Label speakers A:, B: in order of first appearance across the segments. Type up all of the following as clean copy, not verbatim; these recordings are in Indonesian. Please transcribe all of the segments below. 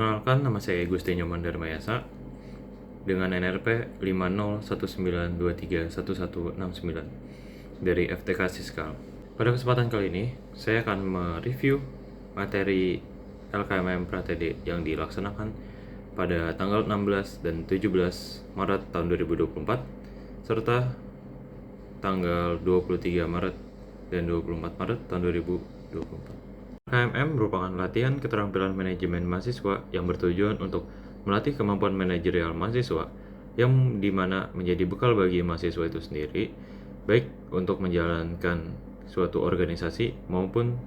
A: Perkenalkan, nama saya Gusti Nyoman Darmayasa dengan NRP 5019231169 dari FTK Siskal. Pada kesempatan kali ini, saya akan mereview materi LKMM Pratd yang dilaksanakan pada tanggal 16 dan 17 Maret tahun 2024 serta tanggal 23 Maret dan 24 Maret tahun 2024. KMM merupakan latihan keterampilan manajemen mahasiswa yang bertujuan untuk melatih kemampuan manajerial mahasiswa yang dimana menjadi bekal bagi mahasiswa itu sendiri, baik untuk menjalankan suatu organisasi maupun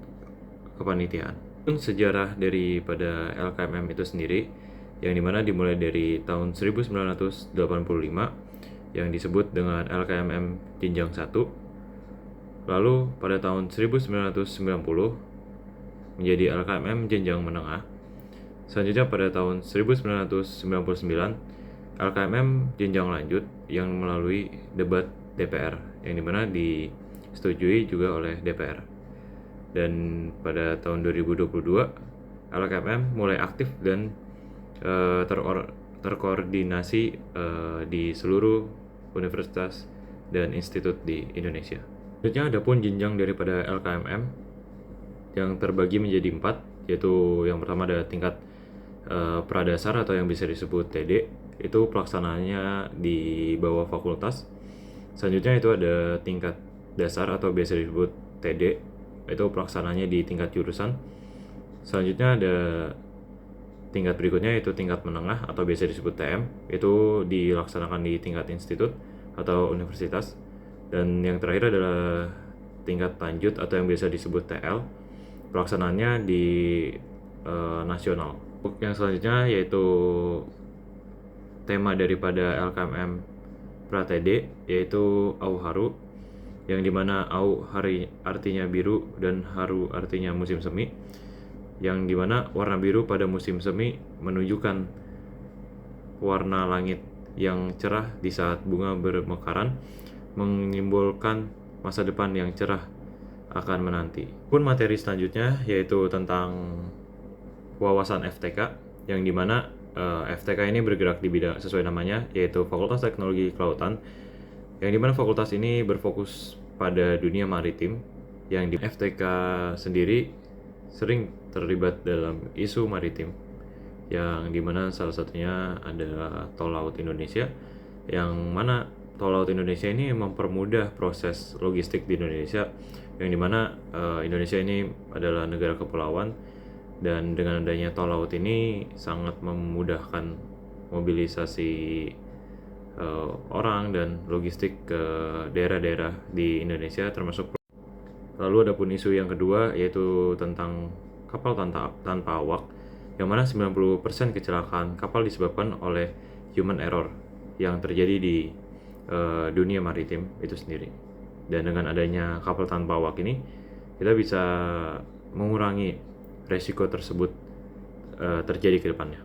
A: kepanitiaan. Sejarah daripada LKMM itu sendiri, yang dimana dimulai dari tahun 1985 yang disebut dengan LKMM Jenjang 1. Lalu pada tahun 1990 menjadi LKMM Jenjang Menengah. Selanjutnya pada tahun 1999 LKMM Jenjang Lanjut yang melalui debat DPR, yang dimana disetujui juga oleh DPR. Dan pada tahun 2022 LKMM mulai aktif dan terkoordinasi di seluruh universitas dan institut di Indonesia. Selanjutnya ada pun jenjang daripada LKMM yang terbagi menjadi 4, yaitu yang pertama ada tingkat pradasar atau yang bisa disebut TD, itu pelaksanaannya di bawah fakultas. Selanjutnya itu ada tingkat dasar atau biasa disebut TD, itu pelaksanaannya di tingkat jurusan. Selanjutnya ada tingkat berikutnya yaitu tingkat menengah atau biasa disebut TM, itu dilaksanakan di tingkat institut atau universitas. Dan yang terakhir adalah tingkat lanjut atau yang biasa disebut TL, pelaksanaannya di nasional. Yang selanjutnya yaitu tema daripada LKMM Pratd, yaitu Au Haru, yang dimana Au artinya biru dan Haru artinya musim semi, yang dimana warna biru pada musim semi menunjukkan warna langit yang cerah di saat bunga bermekaran, menyimbolkan masa depan yang cerah akan menanti. Pun materi selanjutnya yaitu tentang wawasan FTK, yang dimana FTK ini bergerak di bidang sesuai namanya, yaitu Fakultas Teknologi Kelautan, yang dimana fakultas ini berfokus pada dunia maritim, yang di FTK sendiri sering terlibat dalam isu maritim, yang dimana salah satunya adalah Tol Laut Indonesia, yang mana Tol Laut Indonesia ini mempermudah proses logistik di Indonesia, yang dimana Indonesia ini adalah negara kepulauan, dan dengan adanya tol laut ini sangat memudahkan mobilisasi orang dan logistik ke daerah-daerah di Indonesia termasuk. Lalu ada pun isu yang kedua yaitu tentang kapal tanpa awak, yang mana 90% kecelakaan kapal disebabkan oleh human error yang terjadi di dunia maritim itu sendiri. Dan dengan adanya kapal tanpa awak ini, kita bisa mengurangi resiko tersebut terjadi ke depannya.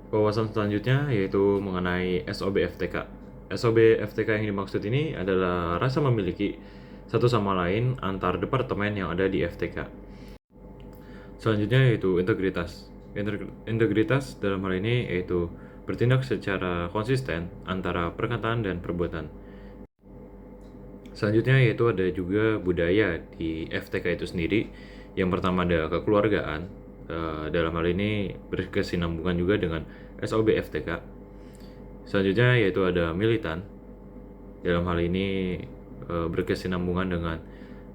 A: Wawasan selanjutnya yaitu mengenai SOB FTK. SOB FTK yang dimaksud ini adalah rasa memiliki satu sama lain antar departemen yang ada di FTK. Selanjutnya yaitu integritas. Integritas dalam hal ini yaitu bertindak secara konsisten antara perkataan dan perbuatan. Selanjutnya yaitu ada juga budaya di FTK itu sendiri. Yang pertama ada kekeluargaan, dalam hal ini berkesinambungan juga dengan SOB FTK. Selanjutnya yaitu ada militan, dalam hal ini berkesinambungan dengan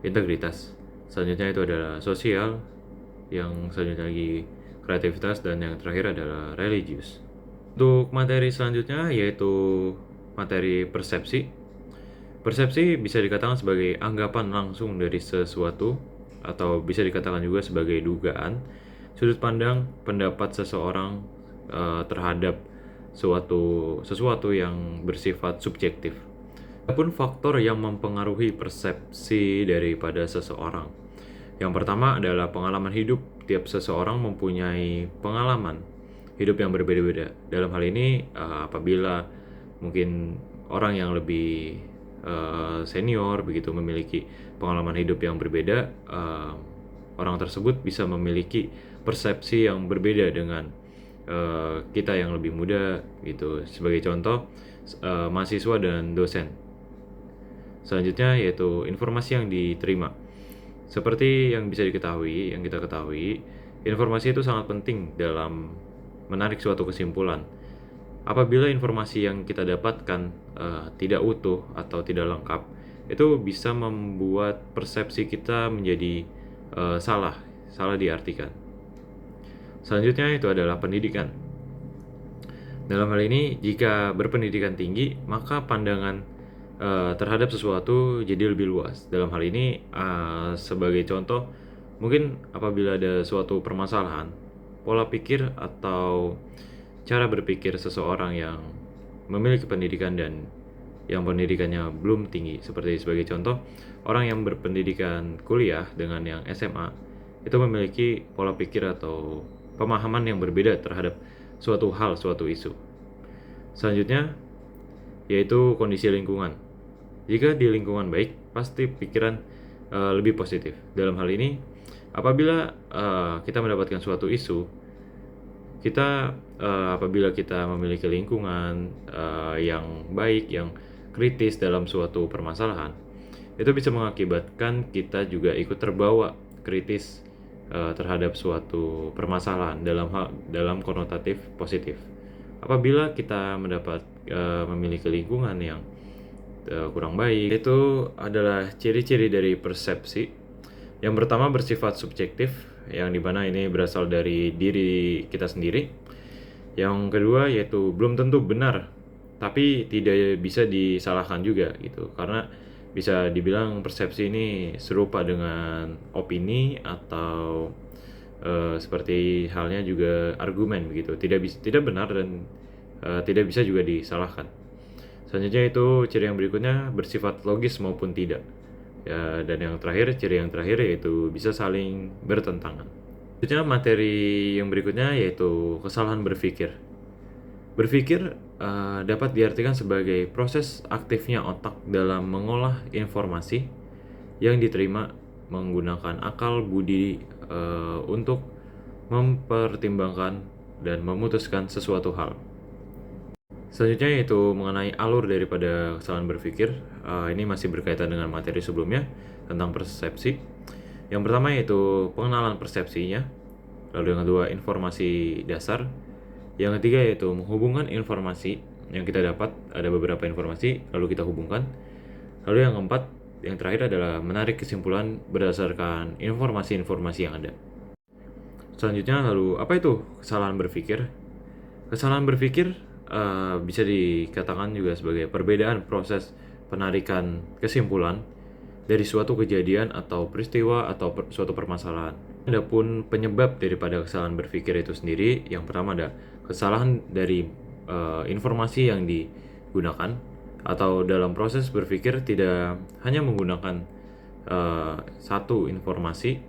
A: integritas. Selanjutnya itu adalah sosial, yang selanjutnya lagi kreativitas, dan yang terakhir adalah religius. Untuk materi selanjutnya yaitu materi persepsi. Persepsi bisa dikatakan sebagai anggapan langsung dari sesuatu, atau bisa dikatakan juga sebagai dugaan, sudut pandang, pendapat seseorang terhadap sesuatu yang bersifat subjektif. Adapun faktor yang mempengaruhi persepsi daripada seseorang. Yang pertama adalah pengalaman hidup. Tiap seseorang mempunyai pengalaman hidup yang berbeda-beda. Dalam hal ini apabila mungkin orang yang lebih senior begitu memiliki pengalaman hidup yang berbeda, orang tersebut bisa memiliki persepsi yang berbeda dengan kita yang lebih muda gitu. Sebagai contoh, mahasiswa dan dosen. Selanjutnya yaitu informasi yang diterima. Seperti yang bisa diketahui, yang kita ketahui, informasi itu sangat penting dalam menarik suatu kesimpulan. Apabila informasi yang kita dapatkan tidak utuh atau tidak lengkap, itu bisa membuat persepsi kita menjadi salah diartikan. Selanjutnya itu adalah pendidikan. Dalam hal ini, jika berpendidikan tinggi, maka pandangan terhadap sesuatu jadi lebih luas. Dalam hal ini, sebagai contoh, mungkin apabila ada suatu permasalahan, pola pikir atau cara berpikir seseorang yang memiliki pendidikan dan yang pendidikannya belum tinggi, seperti sebagai contoh, orang yang berpendidikan kuliah dengan yang SMA itu memiliki pola pikir atau pemahaman yang berbeda terhadap suatu hal, suatu isu. Selanjutnya yaitu kondisi lingkungan. Jika di lingkungan baik, pasti pikiran lebih positif. Dalam hal ini, apabila kita mendapatkan suatu isu, kita apabila kita memiliki lingkungan yang baik, yang kritis dalam suatu permasalahan, itu bisa mengakibatkan kita juga ikut terbawa kritis terhadap suatu permasalahan dalam konotatif positif. Apabila kita memiliki lingkungan yang kurang baik, itu adalah ciri-ciri dari persepsi. Yang pertama bersifat subjektif, yang dimana ini berasal dari diri kita sendiri. Yang kedua yaitu belum tentu benar, tapi tidak bisa disalahkan juga gitu, karena bisa dibilang persepsi ini serupa dengan opini atau seperti halnya juga argumen begitu, tidak benar dan tidak bisa juga disalahkan. Selanjutnya itu ciri yang berikutnya bersifat logis maupun tidak. Ya, dan ciri yang terakhir yaitu bisa saling bertentangan. Selanjutnya materi yang berikutnya yaitu kesalahan berpikir. Berpikir dapat diartikan sebagai proses aktifnya otak dalam mengolah informasi yang diterima menggunakan akal budi untuk mempertimbangkan dan memutuskan sesuatu hal. Selanjutnya yaitu mengenai alur daripada kesalahan berpikir. Ini masih berkaitan dengan materi sebelumnya tentang persepsi. Yang pertama yaitu pengenalan persepsinya. Lalu yang kedua informasi dasar. Yang ketiga yaitu menghubungkan informasi yang kita dapat. Ada beberapa informasi lalu kita hubungkan. Lalu yang keempat, yang terakhir adalah menarik kesimpulan berdasarkan informasi-informasi yang ada. Selanjutnya lalu apa itu kesalahan berpikir? Kesalahan berpikir bisa dikatakan juga sebagai perbedaan proses penarikan kesimpulan dari suatu kejadian atau peristiwa atau suatu permasalahan. Adapun penyebab daripada kesalahan berpikir itu sendiri, yang pertama ada kesalahan dari informasi yang digunakan, atau dalam proses berpikir tidak hanya menggunakan satu informasi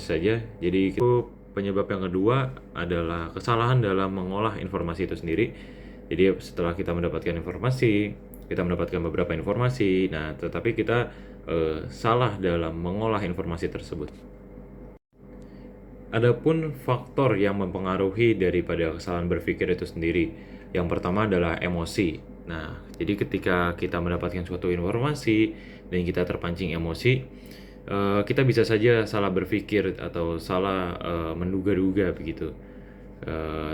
A: saja. Jadi itu penyebab yang kedua adalah kesalahan dalam mengolah informasi itu sendiri. Jadi setelah kita mendapatkan informasi, kita mendapatkan beberapa informasi, nah tetapi kita salah dalam mengolah informasi tersebut. Adapun faktor yang mempengaruhi daripada kesalahan berpikir itu sendiri, yang pertama adalah emosi. Nah, jadi ketika kita mendapatkan suatu informasi dan kita terpancing emosi, kita bisa saja salah berpikir atau salah menduga-duga begitu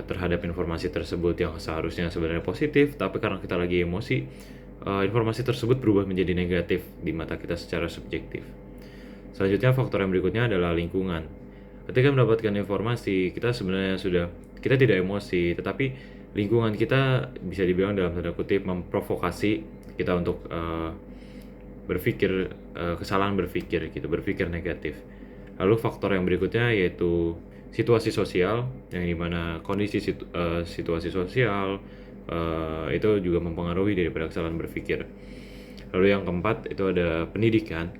A: terhadap informasi tersebut yang seharusnya sebenarnya positif, tapi karena kita lagi emosi, informasi tersebut berubah menjadi negatif di mata kita secara subjektif. Selanjutnya faktor yang berikutnya adalah lingkungan. Ketika mendapatkan informasi, kita tidak emosi, tetapi lingkungan kita bisa dibilang dalam tanda kutip memprovokasi kita untuk berpikir kesalahan berpikir gitu, berpikir negatif. Lalu faktor yang berikutnya yaitu situasi sosial, yang dimana kondisi situasi sosial itu juga mempengaruhi daripada kesalahan berpikir. Lalu yang keempat itu ada pendidikan,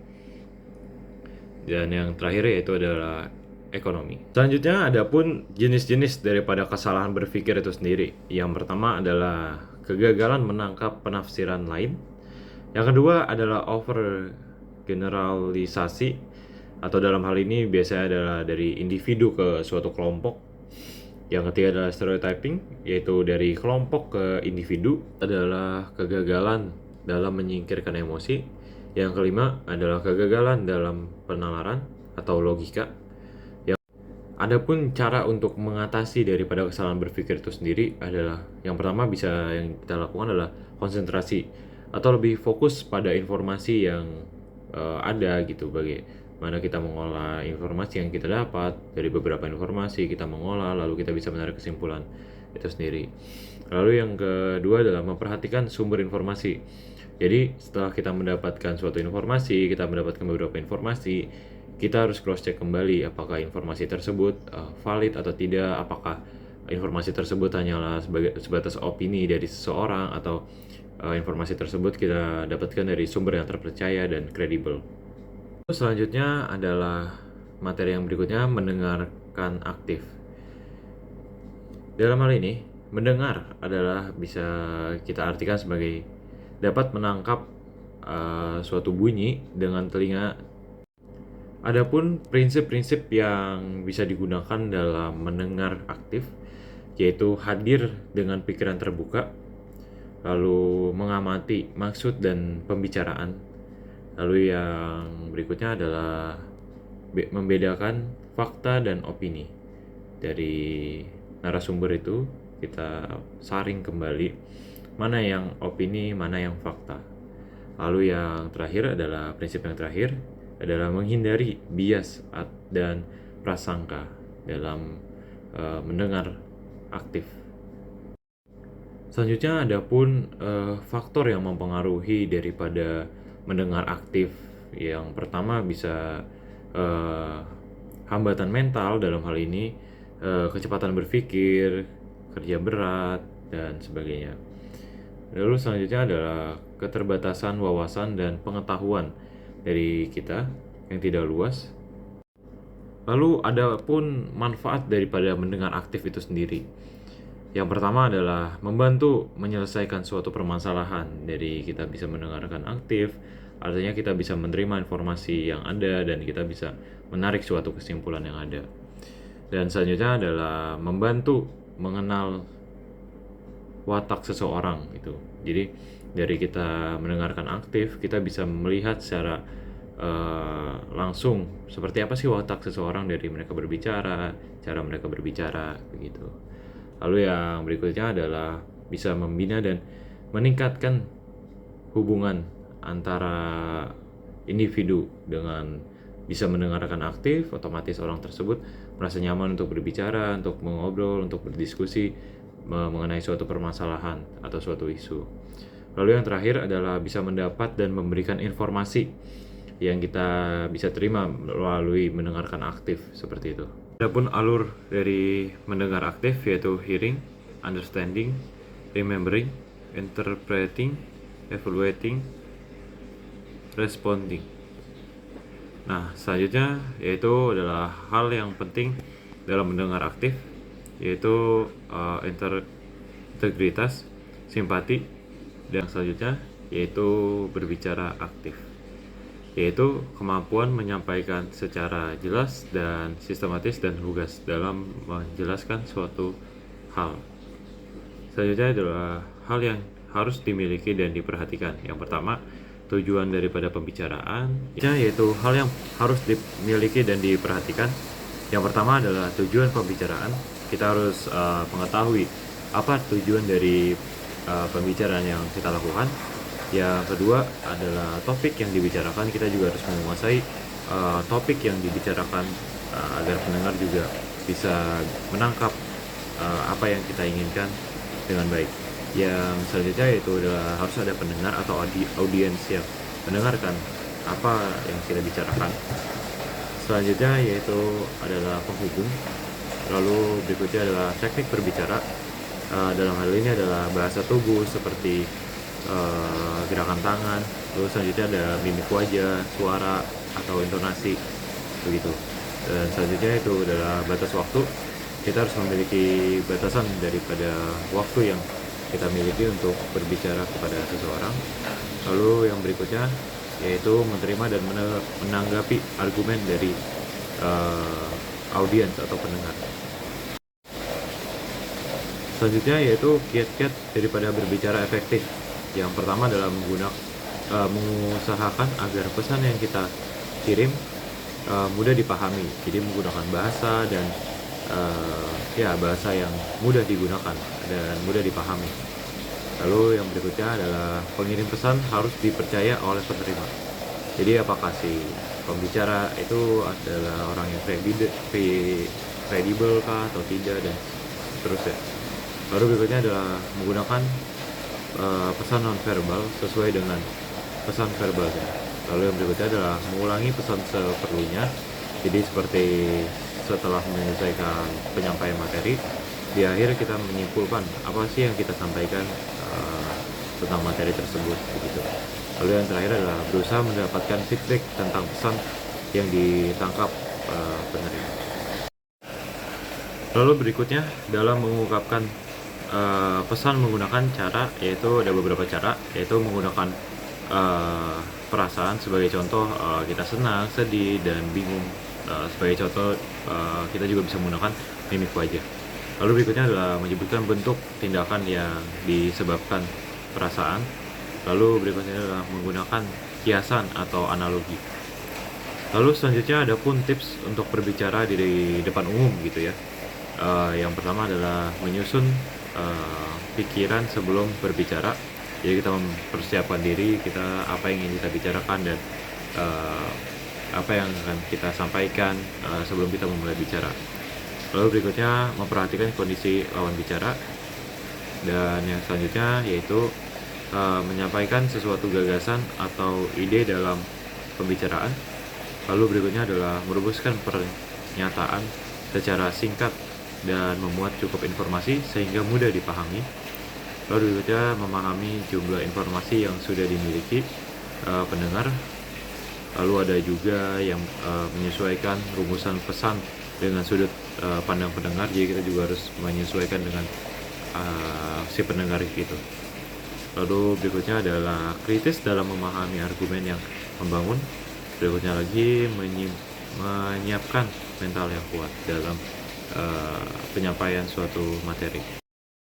A: dan yang terakhir yaitu adalah ekonomi. Selanjutnya ada pun jenis-jenis daripada kesalahan berpikir itu sendiri. Yang pertama adalah kegagalan menangkap penafsiran lain. Yang kedua adalah over generalisasi, atau dalam hal ini biasanya adalah dari individu ke suatu kelompok. Yang ketiga adalah stereotyping, yaitu dari kelompok ke individu, adalah kegagalan dalam menyingkirkan emosi. Yang kelima adalah kegagalan dalam penalaran atau logika. Adapun cara untuk mengatasi daripada kesalahan berpikir itu sendiri adalah yang pertama yang kita lakukan adalah konsentrasi atau lebih fokus pada informasi yang ada gitu, bagaimana kita mengolah informasi yang kita dapat dari beberapa informasi, kita mengolah lalu kita bisa menarik kesimpulan itu sendiri. Lalu yang kedua adalah memperhatikan sumber informasi. Jadi setelah kita mendapatkan suatu informasi, kita mendapatkan beberapa informasi, kita harus cross check kembali apakah informasi tersebut valid atau tidak, apakah informasi tersebut hanyalah sebatas opini dari seseorang atau informasi tersebut kita dapatkan dari sumber yang terpercaya dan kredibel. Selanjutnya adalah materi yang berikutnya, mendengarkan aktif. Dalam hal ini, mendengar adalah bisa kita artikan sebagai dapat menangkap suatu bunyi dengan telinga. Adapun prinsip-prinsip yang bisa digunakan dalam mendengar aktif yaitu hadir dengan pikiran terbuka, lalu mengamati maksud dan pembicaraan. Lalu yang berikutnya adalah membedakan fakta dan opini. Dari narasumber itu kita saring kembali mana yang opini, mana yang fakta. Lalu yang terakhir adalah prinsip yang terakhir adalah menghindari bias dan prasangka dalam mendengar aktif. Selanjutnya ada pun faktor yang mempengaruhi daripada mendengar aktif. Yang pertama bisa hambatan mental, dalam hal ini kecepatan berpikir, kerja berat, dan sebagainya. Lalu selanjutnya adalah keterbatasan wawasan dan pengetahuan dari kita yang tidak luas. Lalu ada pun manfaat daripada mendengar aktif itu sendiri. Yang pertama adalah membantu menyelesaikan suatu permasalahan. Dari kita bisa mendengarkan aktif, artinya kita bisa menerima informasi yang ada dan kita bisa menarik suatu kesimpulan yang ada. Dan selanjutnya adalah membantu mengenal watak seseorang itu. Jadi dari kita mendengarkan aktif, kita bisa melihat secara langsung seperti apa sih watak seseorang dari mereka berbicara, cara mereka berbicara begitu. Lalu yang berikutnya adalah bisa membina dan meningkatkan hubungan antara individu. Dengan bisa mendengarkan aktif, otomatis orang tersebut merasa nyaman untuk berbicara, untuk mengobrol, untuk berdiskusi mengenai suatu permasalahan atau suatu isu. Lalu yang terakhir adalah bisa mendapat dan memberikan informasi yang kita bisa terima melalui mendengarkan aktif seperti itu. Adapun alur dari mendengar aktif yaitu hearing, understanding, remembering, interpreting, evaluating, responding. Nah, selanjutnya yaitu adalah hal yang penting dalam mendengar aktif, yaitu integritas, simpati, dan selanjutnya yaitu berbicara aktif, yaitu kemampuan menyampaikan secara jelas dan sistematis dan lugas dalam menjelaskan suatu hal. Selanjutnya adalah hal yang harus dimiliki dan diperhatikan. Yang pertama, tujuan daripada pembicaraan, yaitu hal yang harus dimiliki dan diperhatikan. Yang pertama adalah tujuan pembicaraan. Kita harus mengetahui apa tujuan dari pembicaraan yang kita lakukan. Yang kedua adalah topik yang dibicarakan. Kita juga harus menguasai topik yang dibicarakan agar pendengar juga bisa menangkap apa yang kita inginkan dengan baik. Yang selanjutnya yaitu adalah harus ada pendengar atau audiens yang mendengarkan apa yang kita bicarakan. Selanjutnya yaitu adalah penghubung. Lalu berikutnya adalah teknik berbicara. Dalam hal ini adalah bahasa tubuh seperti gerakan tangan. Lalu selanjutnya ada mimik wajah, suara atau intonasi begitu. Dan selanjutnya itu adalah batas waktu. Kita harus memiliki batasan daripada waktu yang kita miliki untuk berbicara kepada seseorang. Lalu yang berikutnya yaitu menerima dan menanggapi argumen dari audiens atau pendengar. Selanjutnya yaitu kiat-kiat daripada berbicara efektif. Yang pertama adalah mengusahakan agar pesan yang kita kirim mudah dipahami. Jadi menggunakan bahasa dan bahasa yang mudah digunakan dan mudah dipahami. Lalu yang berikutnya adalah pengirim pesan harus dipercaya oleh penerima. Jadi apakah si pembicara itu adalah orang yang kredibel kah atau tidak, dan seterusnya. Lalu berikutnya adalah menggunakan pesan nonverbal sesuai dengan pesan verbalnya. Lalu yang berikutnya adalah mengulangi pesan seperlunya. Jadi seperti setelah menyelesaikan penyampaian materi, di akhir kita menyimpulkan apa sih yang kita sampaikan tentang materi tersebut, begitu. Lalu yang terakhir adalah berusaha mendapatkan feedback tentang pesan yang ditangkap penerima. Lalu berikutnya dalam mengungkapkan pesan menggunakan cara, yaitu ada beberapa cara, yaitu menggunakan perasaan. Sebagai contoh, kita senang, sedih, dan bingung. Sebagai contoh, kita juga bisa menggunakan mimik wajah. Lalu berikutnya adalah menyebutkan bentuk tindakan yang disebabkan perasaan. Lalu berikutnya adalah menggunakan kiasan atau analogi. Lalu selanjutnya ada pun tips untuk berbicara di depan umum gitu ya. Yang pertama adalah menyusun pikiran sebelum berbicara. Jadi kita mempersiapkan diri, kita apa yang ingin kita bicarakan dan apa yang akan kita sampaikan sebelum kita memulai bicara. Lalu berikutnya memperhatikan kondisi lawan bicara. Dan yang selanjutnya yaitu menyampaikan sesuatu gagasan atau ide dalam pembicaraan. Lalu berikutnya adalah merumuskan pernyataan secara singkat dan memuat cukup informasi sehingga mudah dipahami. Lalu berikutnya memahami jumlah informasi yang sudah dimiliki pendengar. Lalu ada juga yang menyesuaikan rumusan pesan dengan sudut pandang pendengar. Jadi kita juga harus menyesuaikan dengan si pendengar itu. Lalu berikutnya adalah kritis dalam memahami argumen yang membangun. Berikutnya lagi menyiapkan mental yang kuat dalam penyampaian suatu materi.